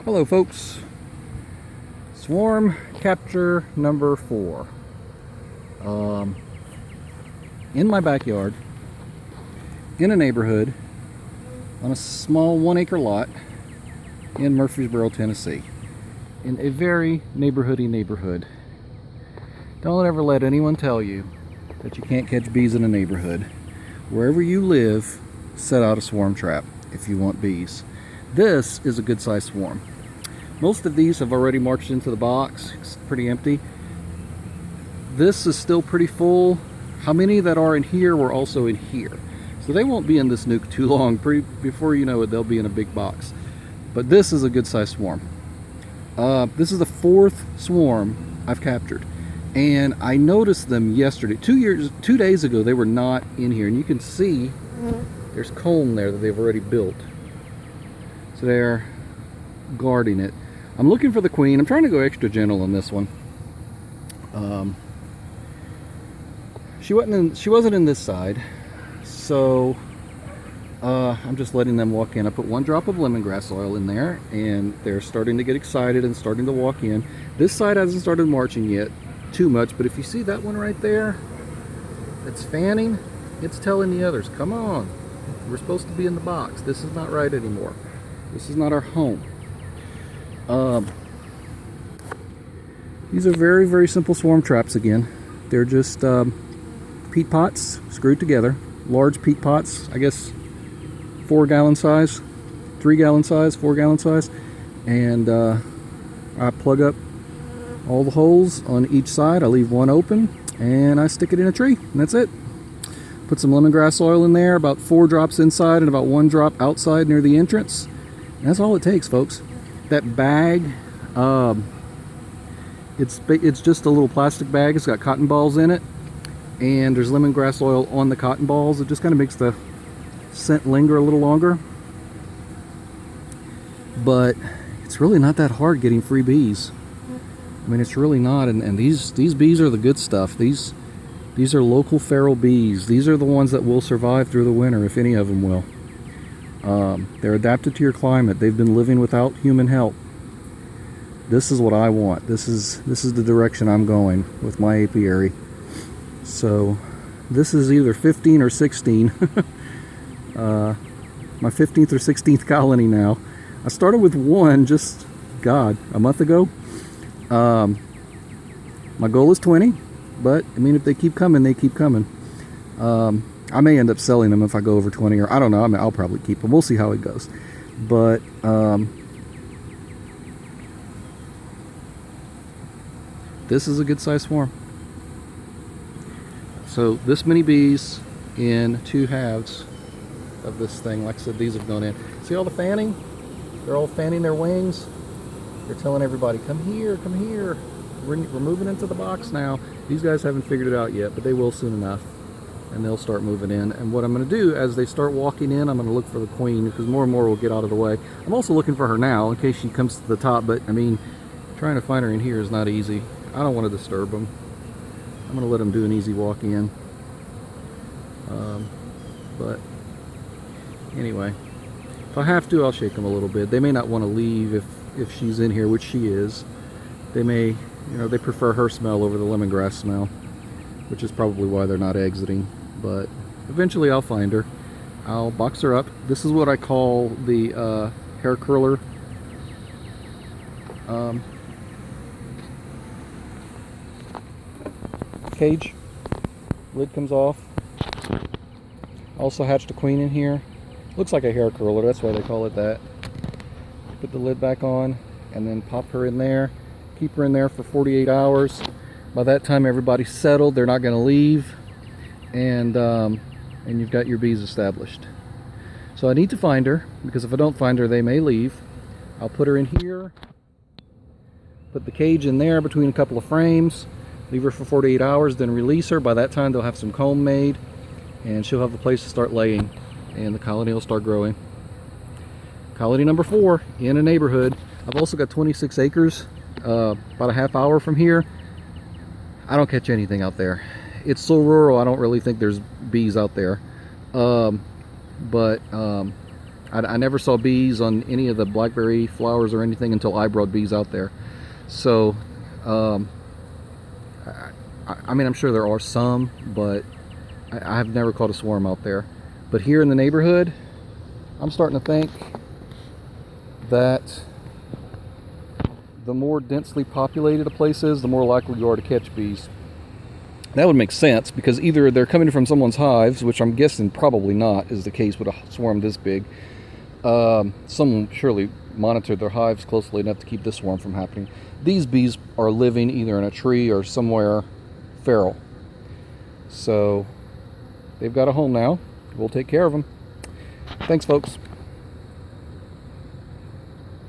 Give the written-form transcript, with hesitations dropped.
Hello folks, swarm capture number 4. In my backyard, in a neighborhood, on a small 1-acre lot in Murfreesboro, Tennessee. In a very neighborhoody neighborhood. Don't ever let anyone tell you that you can't catch bees in a neighborhood. Wherever you live, set out a swarm trap if you want bees. This is a good sized swarm. Most of these have already marched into the box. It's pretty empty. This is still pretty full. How many that are in here were also in here. So they won't be in this nuke too long. Before you know it, they'll be in a big box. But this is a good sized swarm. This is the 4th swarm I've captured. And I noticed them yesterday. 2 days ago, they were not in here. And you can see there's comb there that they've already built. So they're guarding it. I'm looking for the queen. I'm trying to go extra gentle on this one. She wasn't in this side, so I'm just letting them walk in. I put 1 drop of lemongrass oil in there, and they're starting to get excited and starting to walk in. This side hasn't started marching yet too much, but if you see that one right there that's fanning, it's telling the others, come on, we're supposed to be in the box. This is not right anymore. This is not our home. These are very, very simple swarm traps again. They're just peat pots screwed together. Large peat pots, I guess 4-gallon size, 3-gallon size, 4-gallon size. And I plug up all the holes on each side. I leave one open and I stick it in a tree, and that's it. Put some lemongrass oil in there, about 4 drops inside and about 1 drop outside near the entrance. And that's all it takes, folks. That bag, it's just a little plastic bag. It's got cotton balls in it, and there's lemongrass oil on the cotton balls. It just kind of makes the scent linger a little longer. But it's really not that hard getting free bees. I mean, it's really not. And these bees are the good stuff. These are local feral bees. These are the ones that will survive through the winter, if any of them will. They're adapted to your climate. They've been living without human help. This is what I want. This is the direction I'm going with my apiary. So this is either 15 or 16. My 15th or 16th colony now. I started with 1 just, a month ago. My goal is 20, but I mean, if they keep coming, they keep coming. I may end up selling them if I go over 20, or I don't know. I mean, I'll probably keep them. We'll see how it goes. But this is a good size swarm. So this many bees in 2 halves of this thing. Like I said, these have gone in. See all the fanning? They're all fanning their wings. They're telling everybody, come here, come here. We're moving into the box now. These guys haven't figured it out yet, but they will soon enough. And they'll start moving in. And what I'm going to do, as they start walking in, I'm going to look for the queen, because more and more will get out of the way. I'm also looking for her now, in case she comes to the top, but I mean, trying to find her in here is not easy. I don't want to disturb them. I'm going to let them do an easy walk in. But anyway, if I have to, I'll shake them a little bit. They may not want to leave if she's in here, which she is. They may, they prefer her smell over the lemongrass smell, which is probably why they're not exiting. But eventually I'll find her. I'll box her up. This is what I call the hair curler cage. Lid comes off. Also hatched a queen in here. Looks like a hair curler, that's why they call it that. Put the lid back on and then pop her in there. Keep her in there for 48 hours. By that time everybody's settled, they're not going to leave, and you've got your bees established. So I need to find her, because if I don't find her, they may leave. I'll put her in here, put the cage in there between a couple of frames, leave her for 48 hours, then release her. By that time they'll have some comb made, and she'll have a place to start laying, and the colony will start growing. Colony number 4 in a neighborhood. I've also got 26 acres, about a half hour from here. I don't catch anything out there. It's so rural, I don't really think there's bees out there. But I never saw bees on any of the blackberry flowers or anything until I brought bees out there. So, I mean, I'm sure there are some, but I have never caught a swarm out there. But here in the neighborhood, I'm starting to think that the more densely populated a place is, the more likely you are to catch bees. That would make sense, because either they're coming from someone's hives, which I'm guessing probably not is the case with a swarm this big. Someone surely monitored their hives closely enough to keep this swarm from happening. These bees are living either in a tree or somewhere feral. So they've got a home now. We'll take care of them. Thanks, folks.